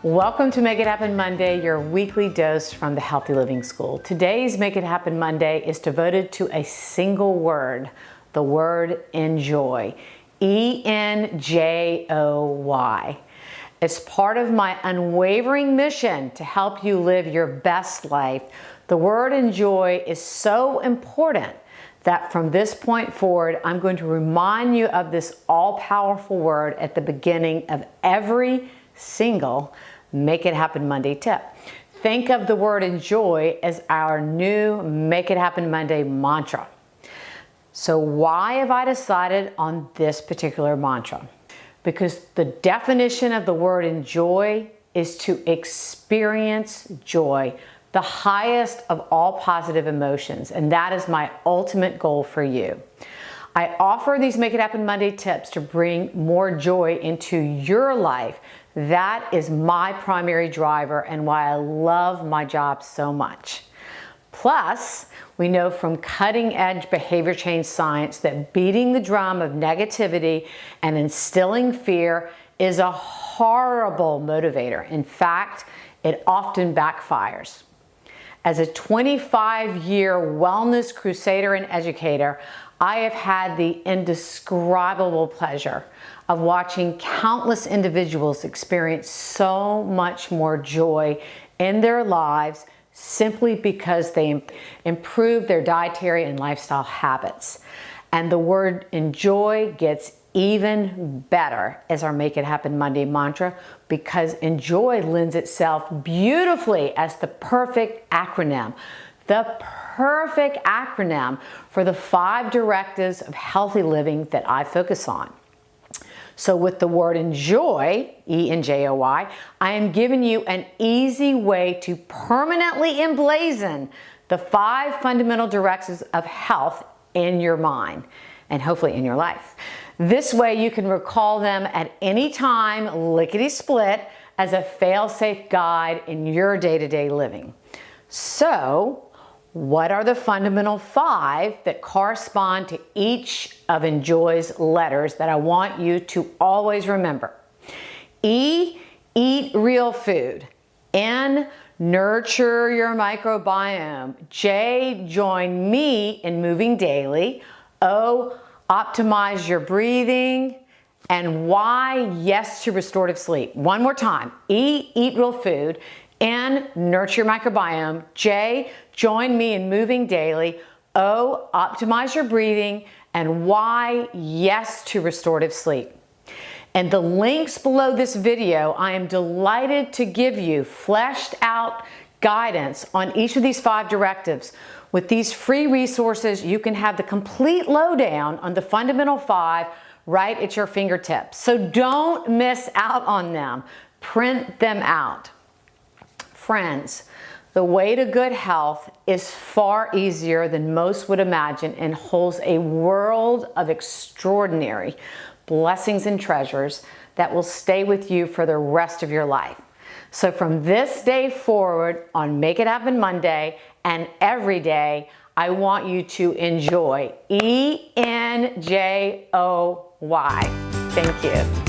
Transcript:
Welcome to Make It Happen Monday, your weekly dose from the Healthy Living School. Today's Make It Happen Monday is devoted to a single word, the word enjoy. E-N-J-O-Y. As part of my unwavering mission to help you live your best life, the word enjoy is so important that from this point forward, I'm going to remind you of this all-powerful word at the beginning of every single Make It Happen Monday tip. Think of the word enjoy as our new Make It Happen Monday mantra. So why have I decided on this particular mantra? Because the definition of the word enjoy is to experience joy, the highest of all positive emotions, and that is my ultimate goal for you. I offer these Make It Happen Monday tips to bring more joy into your life. That is my primary driver and why I love my job so much. Plus, we know from cutting-edge behavior change science that beating the drum of negativity and instilling fear is a horrible motivator. In fact, it often backfires. As a 25-year wellness crusader and educator, I have had the indescribable pleasure of watching countless individuals experience so much more joy in their lives simply because they improve their dietary and lifestyle habits. And the word enjoy gets even better as our Make It Happen Monday mantra, because enjoy lends itself beautifully as the perfect acronym. The perfect acronym for the 5 directives of healthy living that I focus on. So with the word enjoy, E-N-J-O-Y, I am giving you an easy way to permanently emblazon the 5 fundamental directives of health in your mind and hopefully in your life. This way you can recall them at any time, lickety-split, as a fail-safe guide in your day-to-day living. So, what are the fundamental 5 that correspond to each of enjoy's letters that I want you to always remember? E, eat real food. N, nurture your microbiome. J, join me in moving daily. O, optimize your breathing. And Y, yes to restorative sleep. One more time. E, eat real food. N, nurture your microbiome. J, join me in moving daily. O, optimize your breathing. And Y, yes to restorative sleep. And the links below this video, I am delighted to give you fleshed out guidance on each of these 5 directives. With these free resources, you can have the complete lowdown on the fundamental 5 right at your fingertips. So don't miss out on them. Print them out. Friends, the way to good health is far easier than most would imagine and holds a world of extraordinary blessings and treasures that will stay with you for the rest of your life. So from this day forward on Make It Happen Monday and every day, I want you to enjoy. E-N-J-O-Y. Thank you.